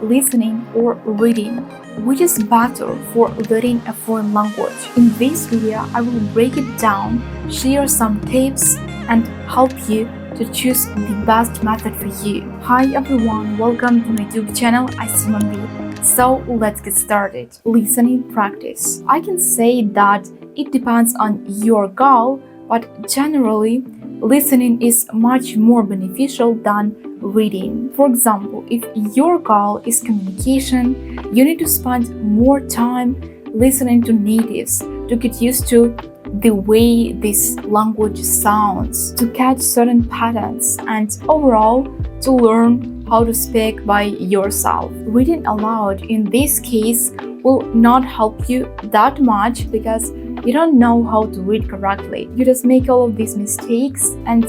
listening or reading, which is better for learning a foreign language. In this video, I will break it down, share some tips, and help you to choose the best method for you. Hi everyone, welcome to my YouTube channel. I'm Monvie. So let's get started. Listening practice. I can say that it depends on your goal, but generally, listening is much more beneficial than reading. For example, if your goal is communication, you need to spend more time listening to natives to get used to the way this language sounds, to catch certain patterns, and overall to learn how to speak by yourself. Reading aloud in this case will not help you that much because you don't know how to read correctly. You just make all of these mistakes and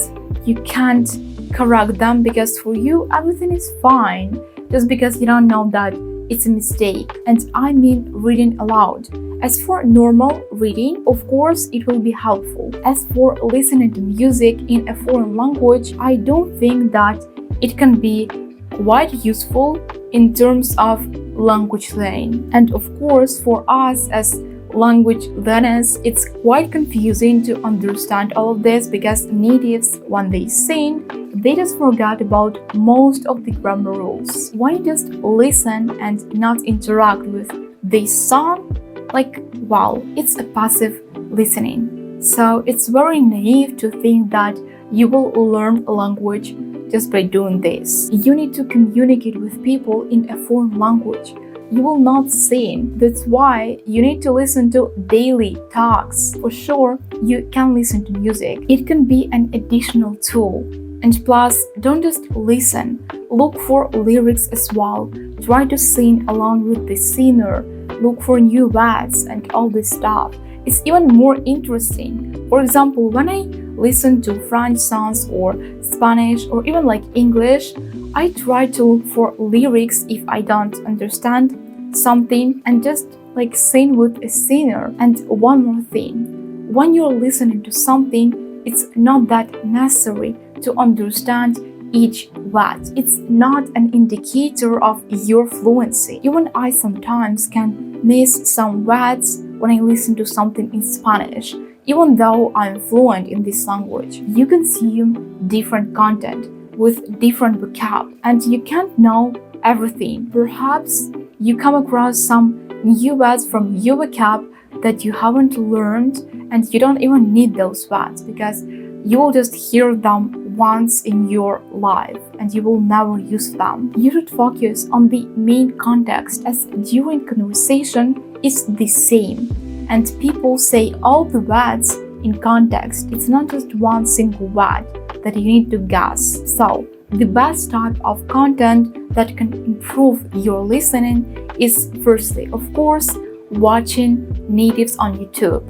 you can't correct them because for you everything is fine just because you don't know that it's a mistake. And I mean reading aloud. As for normal reading, of course it will be helpful. As for listening to music in a foreign language, I don't think that it can be quite useful in terms of language learning. And of course for us as language learners, it's quite confusing to understand all of this because natives, when they sing, they just forget about most of the grammar rules. When you just listen and not interact with this song, it's a passive listening. So it's very naive to think that you will learn a language just by doing this. You need to communicate with people in a foreign language. You will not sing. That's why you need to listen to daily talks. For sure, you can listen to music. It can be an additional tool. And plus, don't just listen. Look for lyrics as well. Try to sing along with the singer. Look for new words and all this stuff. It's even more interesting. For example, when I listen to French songs or Spanish or even English, I try to look for lyrics if I don't understand something and just sing with a singer. And one more thing, when you're listening to something, it's not that necessary to understand each word. It's not an indicator of your fluency. Even I sometimes can miss some words when I listen to something in Spanish, even though I'm fluent in this language. You consume different content with different vocab and you can't know everything. Perhaps you come across some new words from your vocab that you haven't learned and you don't even need those words because you will just hear them once in your life and you will never use them. You should focus on the main context as during conversation is the same and people say all the words in context. It's not just one single word that you need to guess. So the best type of content that can improve your listening is firstly, of course, watching natives on YouTube.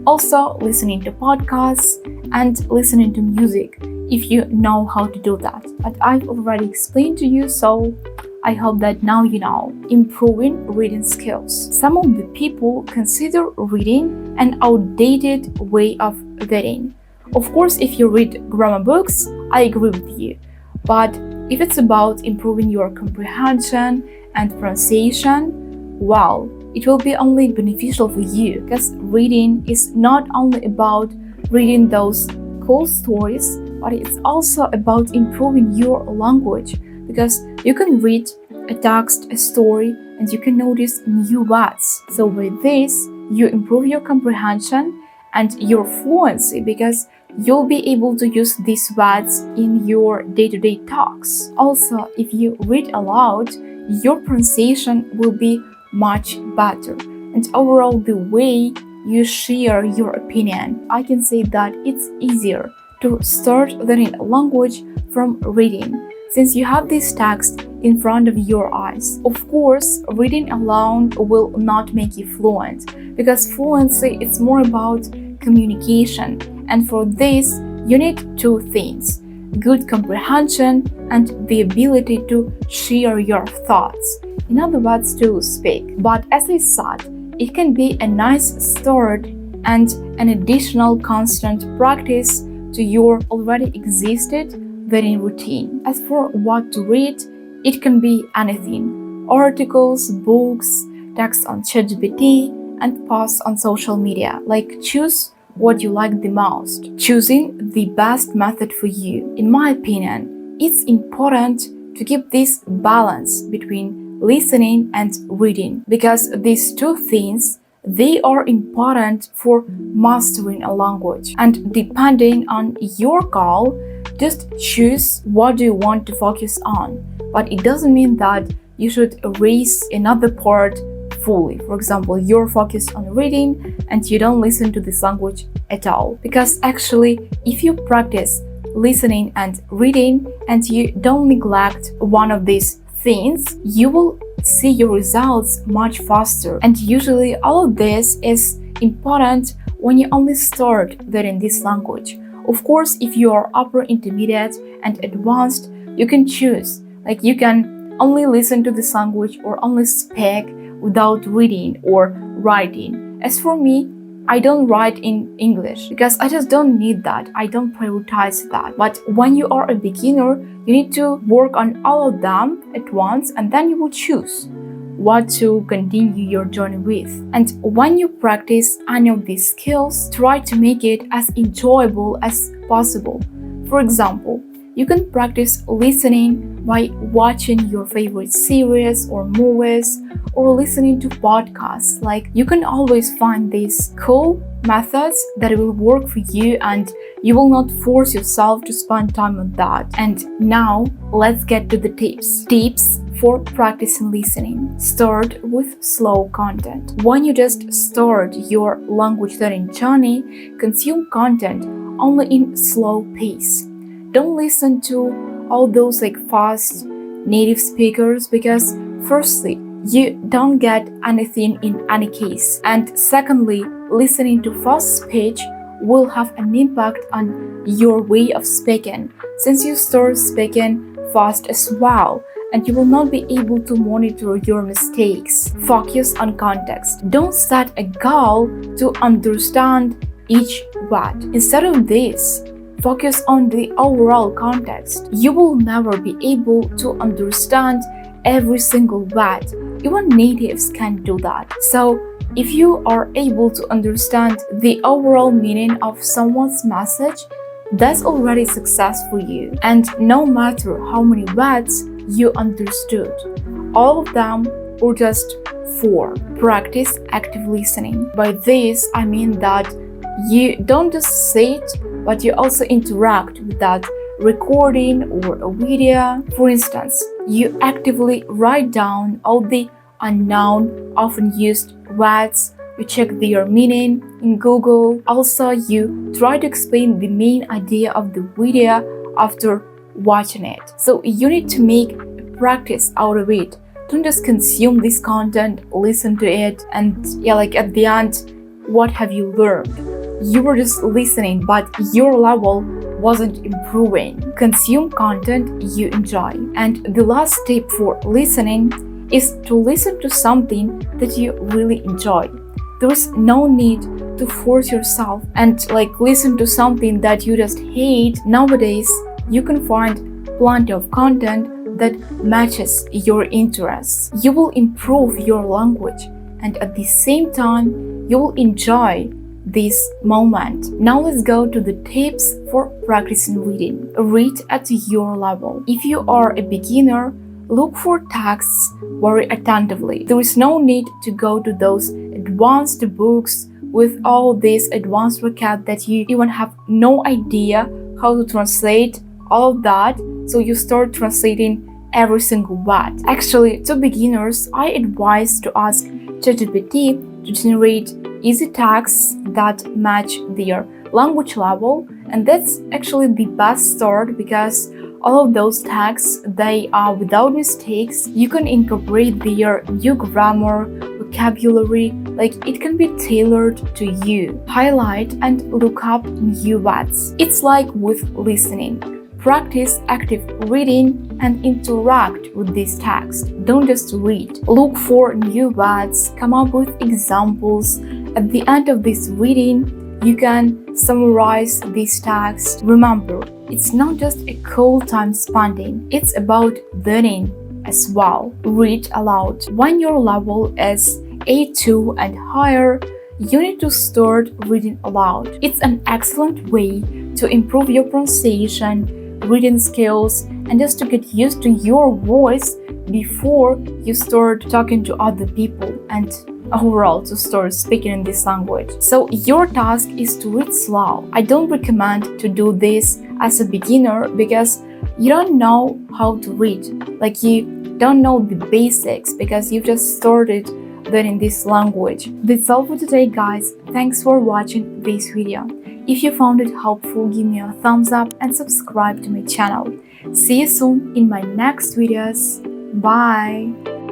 Also listening to podcasts and listening to music if you know how to do that. But I've already explained to you, so I hope that now you know. Improving reading skills. Some of the people consider reading an outdated way of reading. Of course, if you read grammar books, I agree with you. But if it's about improving your comprehension and pronunciation, well, it will be only beneficial for you because reading is not only about reading those cool stories, but it's also about improving your language because you can read a text, a story, and you can notice new words. So with this, you improve your comprehension and your fluency because you'll be able to use these words in your day-to-day talks. Also, if you read aloud, your pronunciation will be much better. And overall, the way you share your opinion, I can say that it's easier to start learning a language from reading since you have this text in front of your eyes. Of course, reading alone will not make you fluent because fluency is more about communication. And for this, you need two things: good comprehension and the ability to share your thoughts. In other words, to speak. But as I said, it can be a nice start and an additional constant practice to your already existed learning routine. As for what to read, it can be anything. articles, books, text on ChatGPT, and posts on social media. Like, choose what you like the most, choosing the best method for you. In my opinion, it's important to keep this balance between listening and reading, because these two things, they are important for mastering a language. And depending on your goal, just choose what you want to focus on. But it doesn't mean that you should erase another part fully. For example, you're focused on reading and you don't listen to this language at all. Because actually, if you practice listening and reading and you don't neglect one of these things, you will see your results much faster. And usually all of this is important when you only start learning this language. Of course, if you are upper intermediate and advanced, you can choose. Like, you can only listen to this language or only speak without reading or writing. As for me, I don't write in English because I just don't need that. I don't prioritize that. But when you are a beginner, you need to work on all of them at once, and then you will choose what to continue your journey with. And when you practice any of these skills, try to make it as enjoyable as possible. For example, you can practice listening by watching your favorite series or movies, or listening to podcasts. Like, you can always find these cool methods that will work for you, and you will not force yourself to spend time on that. And now let's get to the tips. Tips for practicing listening. Start with slow content. When you just start your language learning journey, consume content only in slow pace. Don't listen to all those fast native speakers, because firstly, you don't get anything in any case. And secondly, listening to fast speech will have an impact on your way of speaking, since you start speaking fast as well, and you will not be able to monitor your mistakes. Focus on context. Don't set a goal to understand each word. Instead of this, focus on the overall context. You will never be able to understand every single word. Even natives can't do that. So, if you are able to understand the overall meaning of someone's message, that's already success for you. And no matter how many words you understood, all of them or just 4, practice active listening. By this, I mean that you don't just sit, but you also interact with that recording or a video. For instance, you actively write down all the unknown, often used words. You check their meaning in Google. Also, you try to explain the main idea of the video after watching it. So you need to make a practice out of it. Don't just consume this content, listen to it, and at the end, what have you learned? You were just listening, but your level wasn't improving. Consume content you enjoy. And the last tip for listening is to listen to something that you really enjoy. There is no need to force yourself and listen to something that you just hate. Nowadays, you can find plenty of content that matches your interests. You will improve your language, and at the same time, you will enjoy this moment. Now let's go to the tips for practicing reading. Read at your level. If you are a beginner, look for texts very attentively. There is no need to go to those advanced books with all this advanced vocab that you even have no idea how to translate all of that, so you start translating every single word. Actually, to beginners, I advise to ask ChatGPT to generate easy texts that match their language level, and that's actually the best start, because all of those texts, they are without mistakes. You can incorporate their new grammar, vocabulary, it can be tailored to you. Highlight and look up new words. It's like with listening. Practice active reading and interact with this text. Don't just read. Look for new words, come up with examples. At the end of this reading, you can summarize this text. Remember, it's not just a cool time spending. It's about learning as well. Read aloud. When your level is A2 and higher, you need to start reading aloud. It's an excellent way to improve your pronunciation, reading skills, and just to get used to your voice before you start talking to other people and overall to start speaking in this language. So your task is to read slow. I don't recommend to do this as a beginner because you don't know how to read. Like you don't know the basics because you just started learning this language. That's all for today, guys. Thanks for watching this video. If you found it helpful, give me a thumbs up and subscribe to my channel. See you soon in my next videos. Bye!